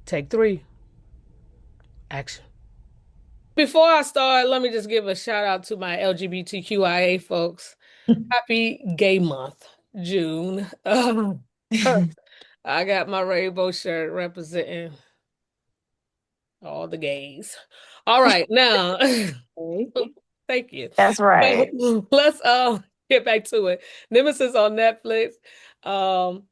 Take three. Action. Before I start, let me just give a shout out to my LGBTQIA folks. Happy Gay Month, June. I got my rainbow shirt representing all the gays. All right, now, thank you. That's right. Let's get back to it. Nemesis on Netflix. Um,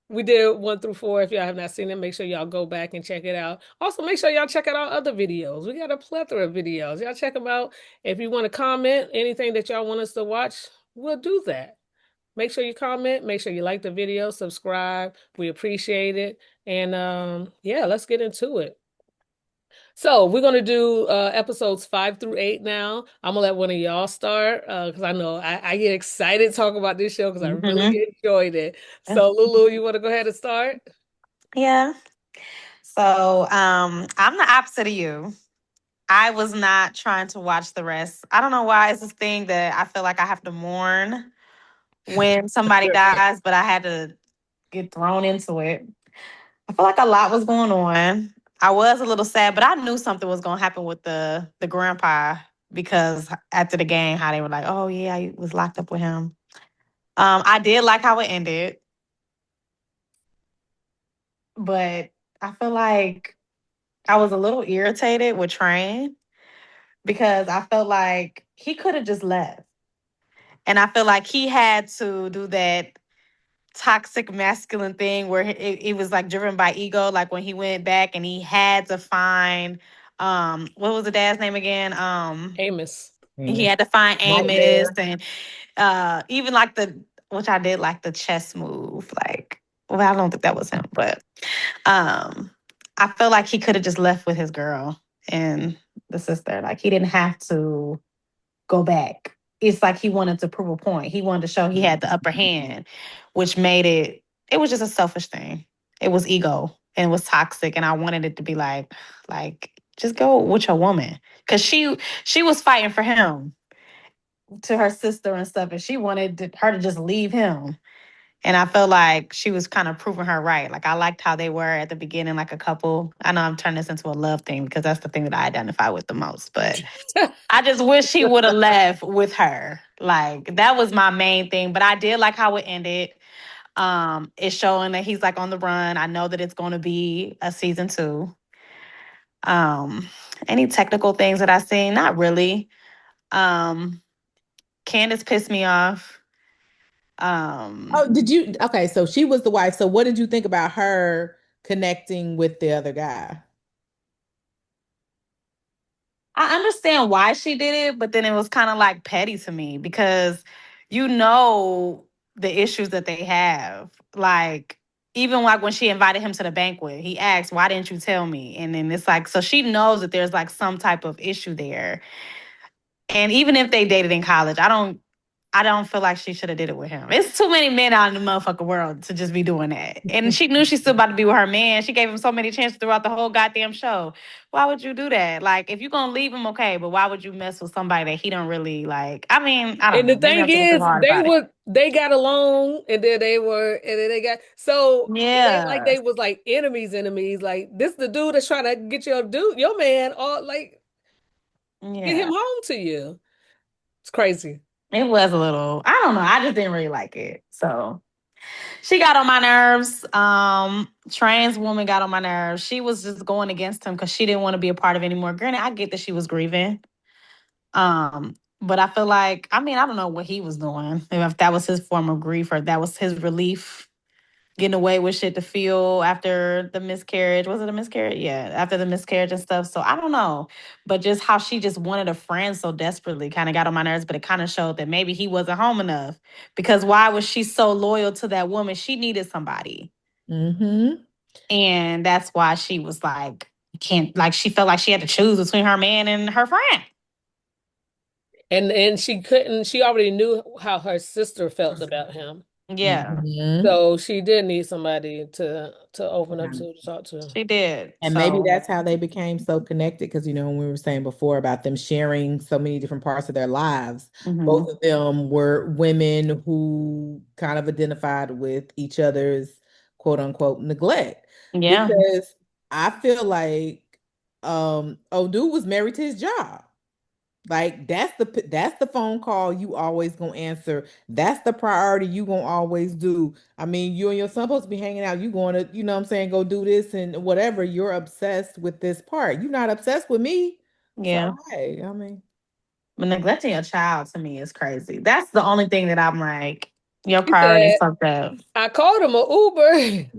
we did 1 through 4. If y'all have not seen it, make sure y'all go back and check it out. Also, make sure y'all check out our other videos. We got a plethora of videos. Y'all check them out. If you want to comment anything that y'all want us to watch, we'll do that. Make sure you comment. Make sure you like the video, subscribe. We appreciate it. And yeah, let's get into it. So we're gonna do episodes 5 through 8 now. I'm gonna let one of y'all start because I know I get excited talking about this show because I really Hmm. enjoyed it. So Lulu, you want to go ahead and start? Yeah. So I'm the opposite of you. I was not trying to watch the rest. I don't know why it's this thing that I feel like I have to mourn when somebody dies, but I had to get thrown into it. I feel like a lot was going on. I was a little sad, but I knew something was gonna happen with the grandpa because after the game, how they were like, "Oh yeah, I was locked up with him." I did like how it ended, but I feel like I was a little irritated with Train because I felt like he could have just left. And I feel like he had to do that toxic masculine thing where it was like driven by ego. Like when he went back and he had to find, what was the dad's name again? Amos. He had to find Amos Nightmare. and even like which I did like the chess move. Like, well, I don't think that was him, but um, I feel like he could have just left with his girl and the sister. Like he didn't have to go back. It's like he wanted to prove a point. He wanted to show he had the upper hand, which made it was just a selfish thing. It was ego and it was toxic. And I wanted it to be like, just go with your woman. Cause she was fighting for him to her sister and stuff, and she wanted her to just leave him. And I felt like she was kind of proving her right. Like I liked how they were at the beginning, like a couple. I know I'm turning this into a love thing because that's the thing that I identify with the most. But I just wish he would have left with her. Like that was my main thing. But I did like how it ended. It's showing that he's like on the run. I know that it's going to be a season 2. Um, any technical things that I seen? Not really. Um, Candace pissed me off. Oh, Um, did you? Okay, so she was the wife. So what did you think about her connecting with the other guy? I understand why she did it, but then it was kind of like petty to me because you know the issues that they have. Like even like when she invited him to the banquet, he asked, "Why didn't you tell me?" And then it's like so she knows that there's like some type of issue there. And even if they dated in college, I don't feel like she should have did it with him. It's too many men out in the motherfucking world to just be doing that. And she knew she's still about to be with her man. She gave him so many chances throughout the whole goddamn show. Why would you do that? Like, if you're gonna leave him, okay, but why would you mess with somebody that he don't really like? I mean, I don't And the know. Maybe thing I'm thinking too is, hard about it. they got along, and then they got so it ain't like Yeah. they was like enemies. Like this, the dude that's trying to get your man, all like get him Yeah. home to you. It's crazy. It was a little, I don't know. I just didn't really like it. So she got on my nerves. Trans woman got on my nerves. She was just going against him because she didn't want to be a part of it anymore. Granted, I get that she was grieving. But I feel like, I mean, I don't know what he was doing. If that was his form of grief or that was his relief, getting away with shit to feel after the miscarriage. Was it a miscarriage? Yeah, after the miscarriage and stuff. So I don't know. But just how she just wanted a friend so desperately kind of got on my nerves, but it kind of showed that maybe he wasn't home enough. Because why was she so loyal to that woman? She needed somebody. Mm-hmm. And that's why she was like, can't, like, she felt like she had to choose between her man and her friend. And she couldn't. She already knew how her sister felt about him, Yeah. Mm-hmm. so she did need somebody to open up to talk to. She did. And maybe So, that's how they became so connected because, when we were saying before about them sharing so many different parts of their lives, both mhm. of them were women who kind of identified with each other's quote unquote neglect Yeah. because I feel like Odu was married to his job. Like that's the phone call you always gonna answer. That's the priority you gonna always do. I mean, you and your son supposed to be hanging out. You going to, you know what I'm saying, go do this and whatever. You're obsessed with this part. You're not obsessed with me. So Yeah. hey, I mean, But neglecting a child to me is crazy. That's the only thing that I'm like, your He priorities said, fucked up. I called him an Uber.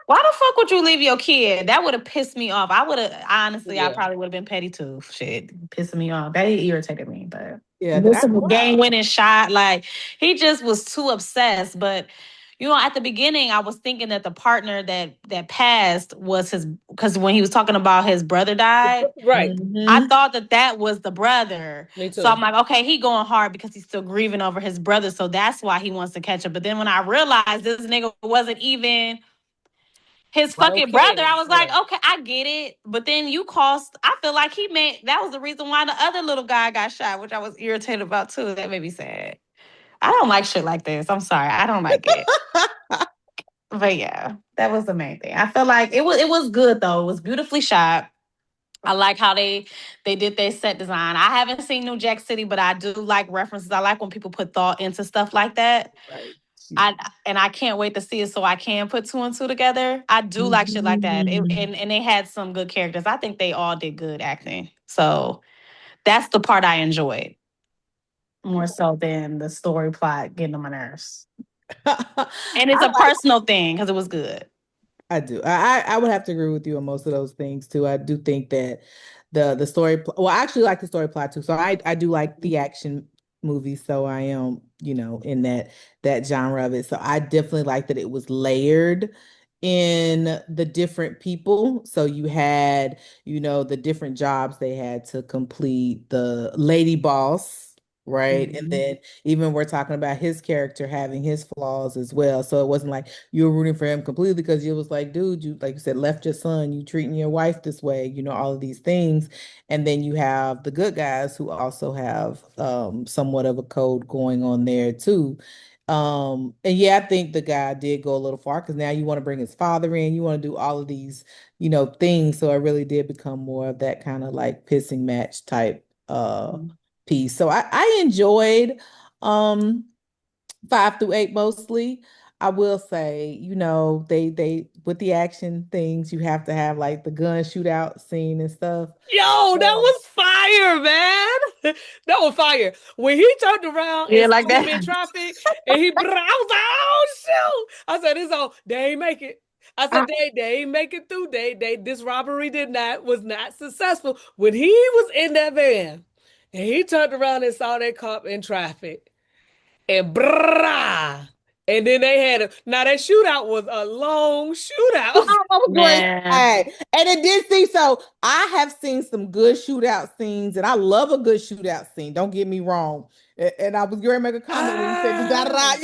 Why the fuck would you leave your kid? That would have pissed me off. I would have honestly, I Yeah. probably would have been petty too. Shit, pissing me off. That irritated me. But yeah, missing the game wow. winning shot, like he just was too obsessed. But you know, at the beginning, I was thinking that the partner that passed was his, because when he was talking about his brother died, Right. I Hmm. thought that that was the brother. Me So too. I'm like, okay, he going hard because he's still grieving over his brother. So that's why he wants to catch up. But then when I realized this nigga wasn't even his Right. fucking brother, Ken. I was like, Yeah. okay, I get it. But then you cost, I feel like he made, that was the reason why the other little guy got shot, which I was irritated about too. That made me sad. I don't like shit like this. I'm sorry. I don't like it. But yeah, that was the main thing. I feel like it was good though. It was beautifully shot. I like how they did their set design. I haven't seen New Jack City, but I do like references. I like when people put thought into stuff like that. Right. I and I can't wait to see it so I can put two and two together. I do like shit like that. Mhm. And they had some good characters. I think they all did good acting. So that's the part I enjoyed more so than the story plot getting on my nerves. I And it's a like personal thing because it was good. I do. I would have to agree with you on most of those things too. I do think that the story well, I actually like the story plot too. So I do like the action movies. So I am, in that genre of it. So I definitely like that it was layered in the different people. So you had, the different jobs they had to complete. The lady boss, right? And Mhm. then even we're talking about his character having his flaws as well. So it wasn't like you were rooting for him completely because you was like, dude, you like you said, left your son, you treating your wife this way, all of these things. And then you have the good guys who also have somewhat of a code going on there too. And yeah, I think the guy did go a little far because now you want to bring his father in, you want to do all of these, things. So it really did become more of that kind of like pissing match type piece. So I enjoyed um 5 through 8 mostly. I will say, they with the action things, you have to have like the gun shootout scene and stuff. Yo, that Um, was fire, man. That was fire. When he turned around and Yeah, like saw him that. in traffic and I was like, oh shoot. I said, it's all they ain't make it. I said they ain't make it through. This robbery was not successful. When he was in that van and he turned around and saw that cop in traffic and brah. And then they had now that shootout was a long shootout. I was going to Man. say, and it did see. So I have seen some good shootout scenes, and I love a good shootout scene. Don't get me wrong. And I was going to make a comment when you said the da da da. Ah.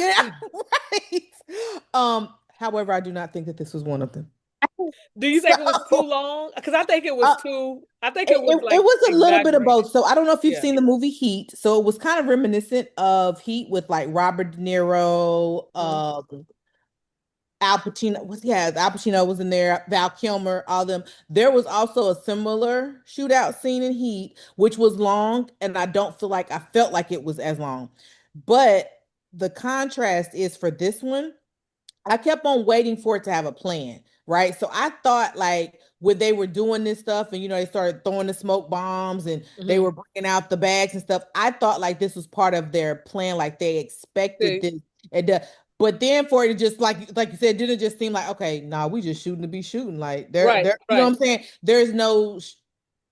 Yeah, right. However, I do not think that this was one of them. Do you think it was too So, long? Because I think it was uh, too. I think It, it was it, it like was a little bit of exaggerated. both. So I don't know if you've Yeah. seen the movie Heat. So it was kind of reminiscent of Heat with like Robert De Niro, Mhm. Al Pacino. Al Pacino was in there, Val Kilmer, all them. There was also a similar shootout scene in Heat, which was long, and I felt like it was as long. But the contrast is for this one. I kept on waiting for it to have a plan, right? So I thought like when they were doing this stuff and they started throwing the smoke bombs and they Mhm. were bringing out the bags and stuff, I thought like this was part of their plan, like they expected See, this. And but then for it to just like you said, didn't just seem like okay, nah, we just shooting to be shooting. Like right, you know what right. I'm saying? There's no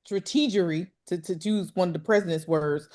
strategery to use one of the president's words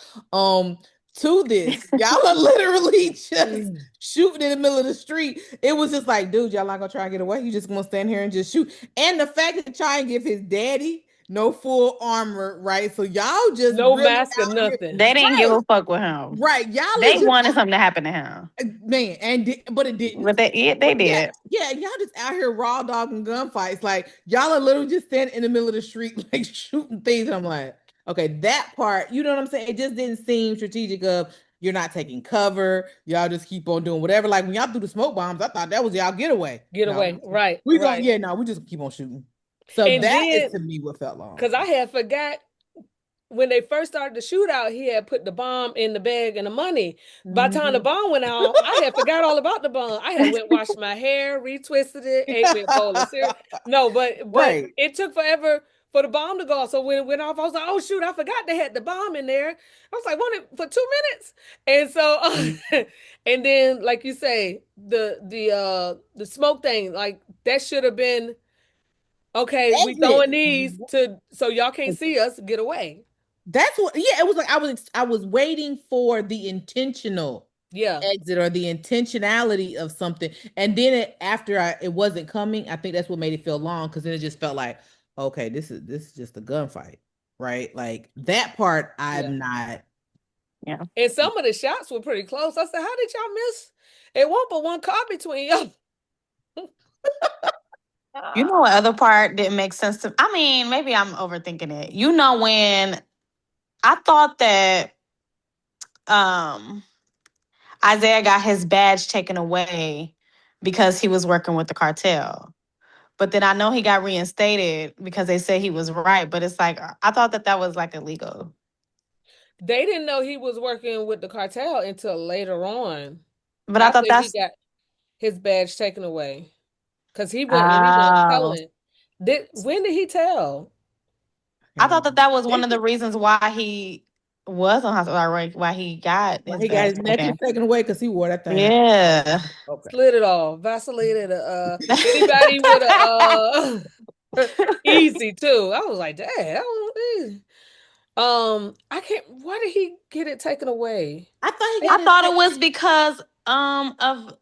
to this. Y'all are literally just Mm. shooting in the middle of the street. It was just like, dude, y'all not gonna try and get away. You just gonna stand here and just shoot. And the fact that try and give his daddy no full armor, right? So y'all just No really mask or out here, nothing. They didn't give right? a fuck with him. Right. Y'all are They just wanted something to happen to him. man, but it didn't. But they But yeah, did. yeah, y'all just out here raw dogging gunfights. Like y'all are literally just standing in the middle of the street, like shooting things. And I'm like, okay, that part, you know what I'm saying? It just didn't seem strategic of You're not taking cover. Y'all just keep on doing whatever. Like when y'all do the smoke bombs, I thought that was y'all getaway. Get No, away. Right, we going right. yeah, no, we just keep on shooting. So And that is to then, me what felt long. because I had forgot when they first started the shootout, he had put the bomb in the bag and the money. By the time the Mhm. bomb went out, I had forgot all about the bomb. I had went washed my hair, retwisted it, ate me a bowl of cereal. No, but Right. it took forever for the bomb to go off. So when it went off, I was like, oh shoot, I forgot they had the bomb in there. I was like, what for 2 minutes? And so and then like you say, the smoke thing, like that should have been okay, we Exit. throwing these to so y'all can't see us, get away. That's what, yeah, it was like I was waiting for the intentional Yeah. exit or the intentionality of something. And then after it wasn't coming, I think that's what made it feel long because then it just felt like, okay, this is just a gunfight, right? Like that part Yeah. I'm not. Yeah. And some of the shots were pretty close. I said, how did y'all miss? It won't but one car between y'all. You know what other part didn't make sense to I mean, maybe I'm overthinking it. You know when I thought that um Isaiah got his badge taken away because he was working with the cartel. But then I know he got reinstated because they said he was right. But it's like I thought that that was like illegal. They didn't know he was working with the cartel until later on, But I thought after he that's got his badge taken away. Because he wasn't oh, telling. When did he tell? I I can't thought that remember. that was one of the reasons why he was on hospital right, why he got Well, his he got badge his necklace taken. taken away because he wore that thing. Yeah. Okay. Slid it off, vacillated. Anybody with easy too. I was like, dang, I can't. Why did he get it taken away? I thought he I got it. thought it was because of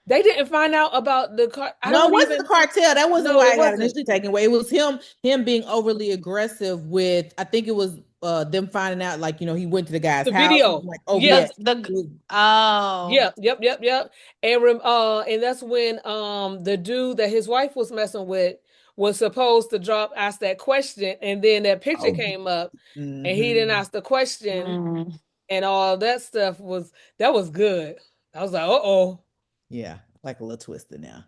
They didn't find out about the car. I No, it don't wasn't the even. cartel. That wasn't No, why it I got wasn't. initially taken away. It was him being overly aggressive with, I think it was them finding out, like, he went to the guy's The house. He was video. like, oh yeah. Yes. the It was, oh. Yep. Yep. Yep. Yep. And that's when the dude that his wife was messing with was supposed to ask that question, and then that picture oh, came up, and he didn't hmm, ask the question, Mm. and all that stuff was good. I was like, oh. yeah, like a little twister now.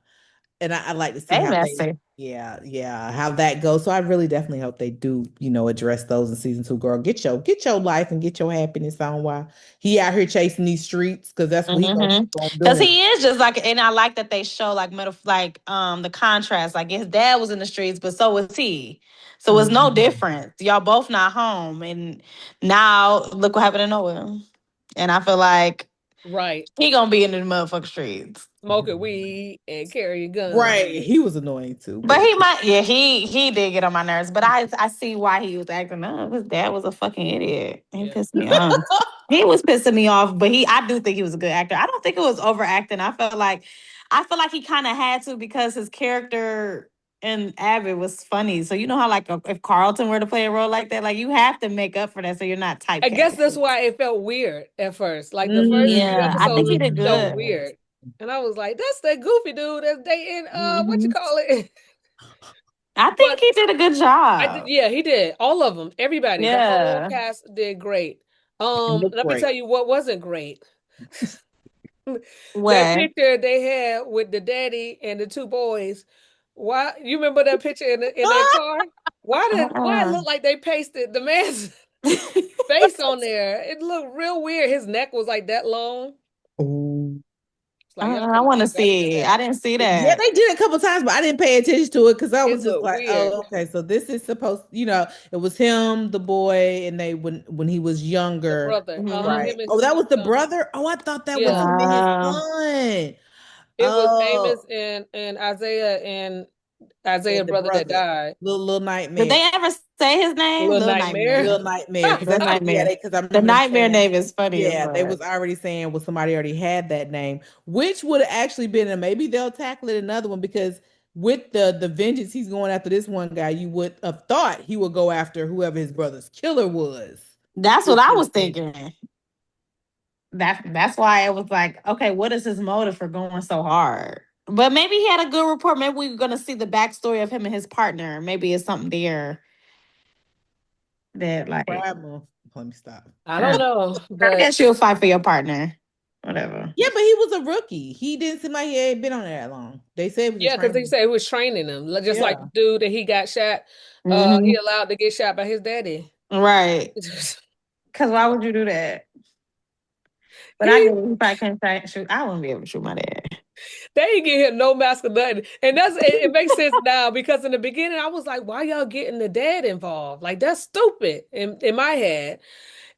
And I like to see They how they, messy. yeah, how that goes. So I really definitely hope they do, address those in season 2. Girl, get your life and get your happiness on while he out here chasing these streets because that's what he gonna Mm-hmm. keep on Because doing. he is just like, and I like that they show like the contrast. Like his dad was in the streets, but so was he. So it's no Mhm. difference. Y'all both not home, and now look what happened to Noah. And I feel like Right. he gonna be in the motherfucking streets. Smoking weed and carrying guns. Right. He was annoying too, But but he might, yeah, he did get on my nerves. But I see why he was acting up. His dad was a fucking idiot. He Yeah. pissed me off. He was pissing me off, but I do think he was a good actor. I don't think it was overacting. I feel like he kind of had to because his character in Abbott was funny. So you know how like if Carlton were to play a role like that, like you have to make up for that so you're not I guess typecast. that's why it felt weird at first. Like the first few Yeah, I episodes, think he it Mhm. did felt good. weird. And I was like, that's that goofy dude that's dating what you Hmm. call it? I think But he did a good I did, job. yeah, he did. All of them, everybody, the whole Yeah. cast did great. And look Let me great. tell you what wasn't great. That What? picture they had with the daddy and the two boys. Why you remember that picture in that car? Why it Uh-uh. looked like they pasted the man's face on there? It looked real weird. His neck was like that long. Oh. It's like y'all I could have want to did better than see. that. I didn't see Yeah, that. they did it a couple times, but I didn't pay attention to it because I It was just looked like, weird. oh, okay. So this is supposed, it was him, the boy, and they when he was The younger, brother, Hmm. right? him and Oh, that his was the son. brother. Oh, I thought that was Yeah, him and his Uh, son. it was Amos Oh, and Isaiah and and Isaiah's the brother that brother, died. little did nightmare. they ever say his name? Little Little nightmare. Nightmare. Little Nightmare, because Little that's what, yeah, Nightmare. because I The remember them Nightmare saying, name is funny as yeah, they fuck. was already saying, well, somebody already had that name, which would have actually been, and maybe they'll tackle it another one because with the vengeance he's going after this one guy, you would have thought he would go after whoever his brother's killer was That's what with I this was vengeance. thinking. That's why it was like, okay, what is his motive for going so hard? But maybe he had a good report. Maybe we're gonna see the backstory of him and his partner. Maybe it's something there that like Crab month. Let me stop. I don't know, I but guess you'll fight for your partner. Whatever. Yeah, but he was a rookie. He didn't seem like he had been on there that long. They said it was a yeah, because he training. said he was training him, just like the Yeah. dude that he got shot. Hmm. He allowed to get shot by his daddy. Right. Because why would you do that? But I He get it. If I can't shoot, I wouldn't be able to shoot my dad. They ain't get him no mask or nothing. And it makes sense now because in the beginning I was like, why y'all getting the dad involved? Like that's stupid in my head.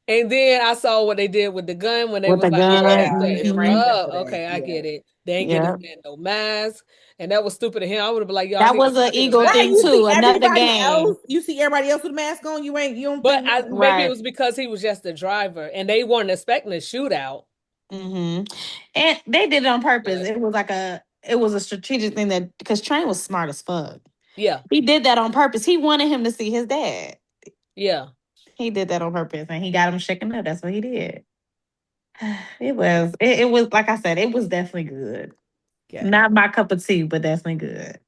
And then I saw what they did with the gun when they With was the like, yeah, Yeah, gun. it safe. ramped Hmm. after Oh, that. okay, I Yeah. get it. They ain't get this Yeah. man no mask. And that was stupid of him. I would have been like, y'all That need to was an get a ego mask. Right. thing too. Another game. You see everybody else with a mask on, you don't But think maybe it Right. was because he was just a driver and they weren't expecting a shootout. Hmm. And they did it on purpose. But It was a strategic thing that because Train was smart as fuck. yeah, He did that on purpose. He wanted him to see his dad. yeah, He did that on purpose, and he got him shaken up. That's what he did. It was like I said, it was definitely good. yeah. Not my cup of tea, but definitely good.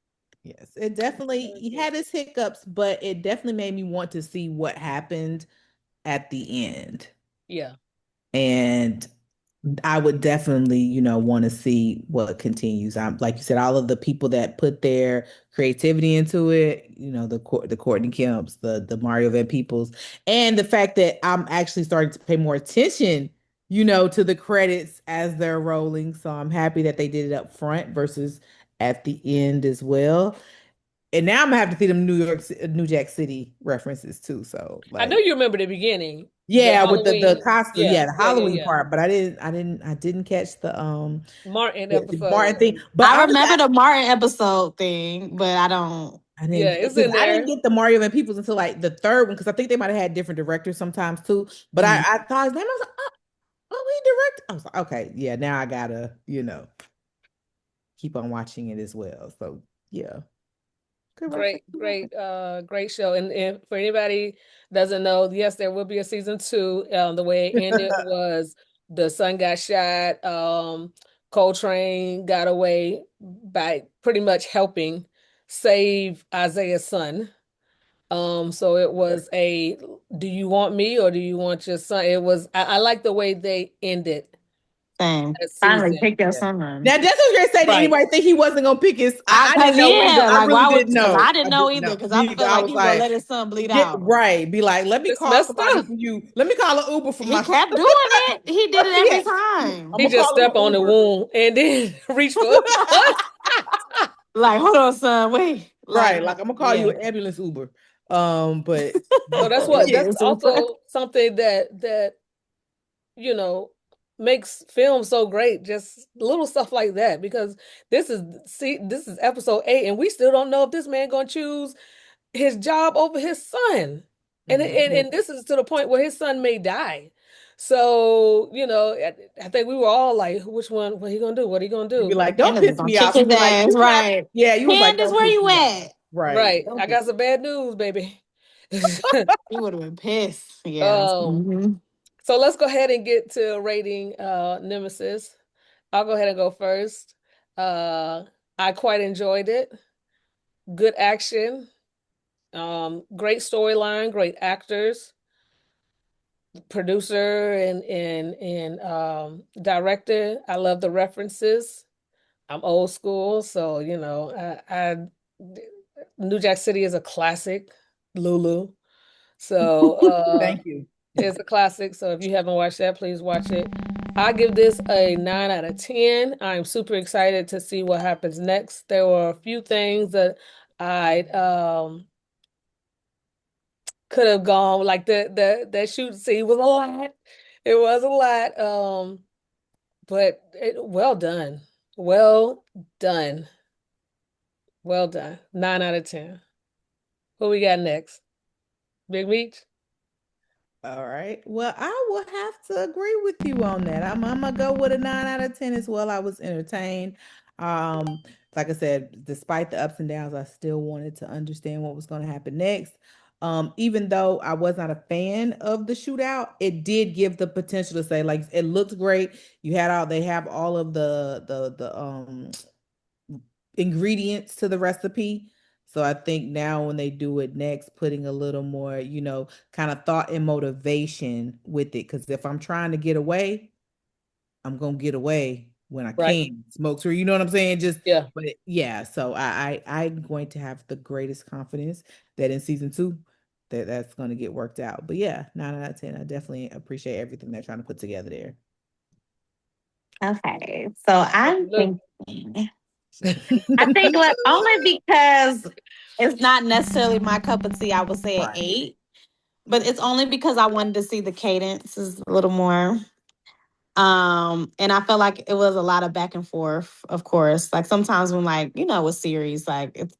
Yes. It definitely he had his hiccups, but it definitely made me want to see what happened at the end. yeah. And I would definitely, want to see what continues. I'm like you said, all of the people that put their creativity into it, the Courtney Kemps, the Mario Van Peoples, and the fact that I'm actually starting to pay more attention, to the credits as they're rolling. So I'm happy that they did it up front versus at the end as well. And now I'm gonna have to see them New Jack City references too. So I know like you remember the beginning, the yeah, with the Halloween. costume, Yeah, yeah, the yeah, yeah, Halloween yeah. part, but I didn't catch Martin the Martin episode. thing. But I honestly, remember the Martin episode thing, but I don't. I Yeah, didn't get it's because in I didn't there. get the Mario and Peoples until like the third one because I think they might have had different directors sometimes too. But I, Mhm. I thought his name, I was like, he directed. I was like, okay, yeah, now I gotta, keep on watching it as well. So yeah, good reference. Great, great, great show. And for anybody doesn't know, yes, there will be a season two. The way it ended was the son got shot. Coltrane got away by pretty much helping save Isaiah's son. So it was a, do you want me or do you want your son? It was, I like the way they ended Same. that Finally, season. pick your Yeah. son. Now that's what you're saying. Did Right. anybody think he wasn't gonna pick his? I Cause didn't know either. yeah, I like really why would? didn't Because know. I didn't I know didn't either. know. Because I Me either. felt I like was he was gonna like, let his son bleed get out. right. Be like, let me It's call messed somebody up. for you. Let me call an Uber for He my. kept doing it. He did it every Yes, time. I'm He gonna just call him stepped on an the Uber. wound and then reached for it. Like, hold on, son, wait. Right, Like, like I'm gonna call you yeah, an ambulance Uber. But So that's yeah, super. also something that you know makes film so great. Just little stuff like that because this is episode 8 and we still don't know if this man gonna choose his job over his son. And Mhm. this is to the point where his son may die. So, I think we were all like, which one, what he gonna do? What he gonna He'd be do? like, "Don't Candace is piss gonna me kick off." He'd his be like, ass, "You have," right? yeah. You was like, Candace, "Don't where piss you me off." at? Right. Right. Don't I piss. got some bad news, baby. You would have been pissed. Yeah. Um, Hmm. so let's go ahead and get to rating Nemesis. I'll go ahead and go first. Uh, I quite enjoyed it. Good action, great storyline, great actors, producer and director. I love the references. I'm old school, so I New Jack City is a classic. Lulu. So Thank you. it's a classic. So if you haven't watched that, please watch it. I give this a 9 out of 10. I'm super excited to see what happens next. There were a few things that I could have gone like that shoot scene was a lot. It was a lot. But well done. Well done. Well done. 9 out of 10. What we got next? Big Meech? All right. Well, I will have to agree with you on that. I'm gonna go with a 9 out of 10 as well. I was entertained. Um, like I said, despite the ups and downs, I still wanted to understand what was going to happen next. Even though I was not a fan of the shootout, it did give the potential to say, like, it looked great. They have all of the ingredients to the recipe. So I think now when they do it next, putting a little more, kind of thought and motivation with it. Because if I'm trying to get away, I'm gonna get away when I Right. can smoke through. You know what I'm saying? Just, Yeah. but yeah. So I'm going to have the greatest confidence that in season two, that's going to get worked out. But yeah, 9 out of 10. I definitely appreciate everything they're trying to put together there. Okay. So I'm Look. thinking, I think like only because it's not necessarily my cup of tea, I would say an Right. 8. But it's only because I wanted to see the cadences a little more. And I felt like it was a lot of back and forth, of course. Like sometimes when with series, like it's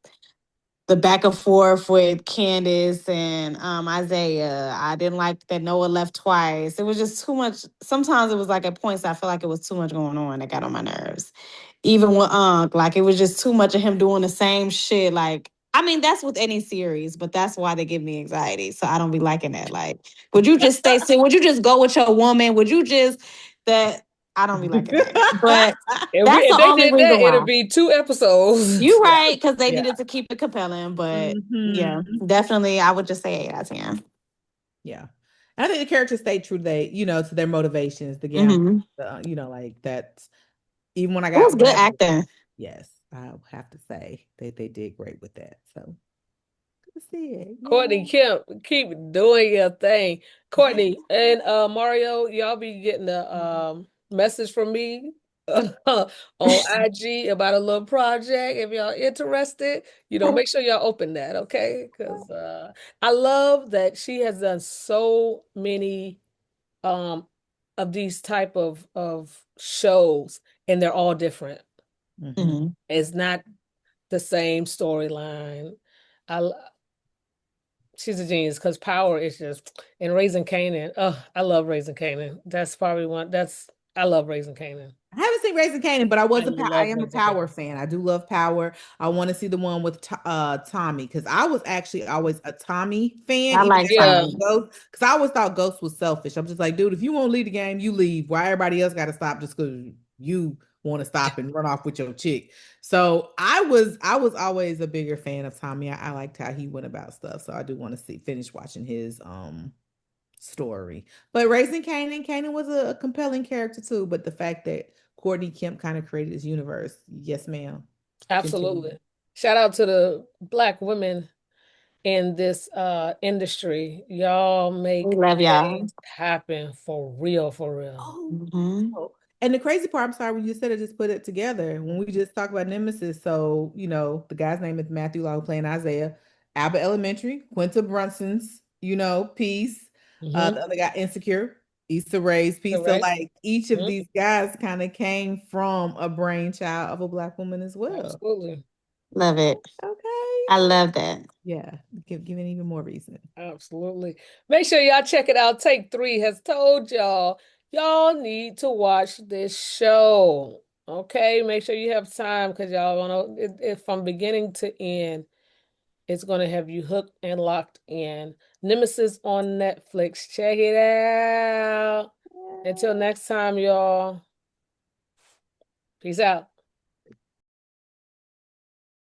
the back and forth with Candace and Isaiah. I didn't like that Noah left twice. It was just too much. Sometimes it was like at points I felt like it was too much going on that got on my nerves. Even with like it was just too much of him doing the same shit. Like, I mean, that's with any series, but that's why they give me anxiety. So I don't be liking that. Like, would you just stay still? Would you just go with your woman? Would you just that? I don't be liking that. But that's If the they only did reason that, why. it'll be 2 episodes. You right, because they Yeah. needed to keep it compelling, but yeah, Hmm. definitely I would just say 8 out of 10. Yeah. And I think the characters stay true to to their motivations, the gamble, Mm-hmm. like that's even when I It was got good whenever, acting. yes, I have to say they did great with that. So good to see it. Courtney Yeah. Kemp, keep doing your thing. Courtney and Mario, y'all be getting a message from me on IG about a little project. If y'all interested, make sure y'all open that, okay? Because I love that she has done so many um of these type of shows, and they're all different. Hmm. Mm-hmm. It's not the same storyline. I She's a genius because Power is just and Raising Canaan. Oh, I love Raising Canaan. That's probably one. I love Raising Canaan. I haven't seen Raising Canaan, but I I love am a Raising Power Canaan. fan. I do love Power. I want to see the one with Tommy because I was actually always a Tommy fan, I even like after Yeah, Tommy. Ghost, because I always thought Ghost was selfish. I'm just like, dude, if you won't leave the game, you leave. Why everybody else got to stop just because you want to stop and run off with your chick? So I was always a bigger fan of Tommy. I liked how he went about stuff. So I do want to finish watching his story. But Raising Kanan was a compelling character too. But the fact that Courtney Kemp kind of created this universe, yes, ma'am. Continue. absolutely. Shout out to the Black women in this industry. Y'all We make love y'all. things happen for real, for real. Oh, Mm-hmm. oh. And the crazy part, I'm sorry, when you said it, just put it together. When we just talked about Nemesis, so the guy's name is Matthew Law playing Isaiah, Abbott Elementary, Quinta Brunson's, Peace, Hmm. the other guy, Insecure, Issa Rae's Peace. So Right? like each of Mhm. these guys kind of came from a brainchild of a black woman as well. Absolutely. Love it. Okay. I love that. Yeah. Give it even more reason. Absolutely. Make sure y'all check it out. Take Three has told y'all need to watch this show. Okay, make sure you have time because y'all want to from beginning to end. It's gonna have you hooked and locked in. Nemesis on Netflix. Check it out. Until next time, y'all. Peace out.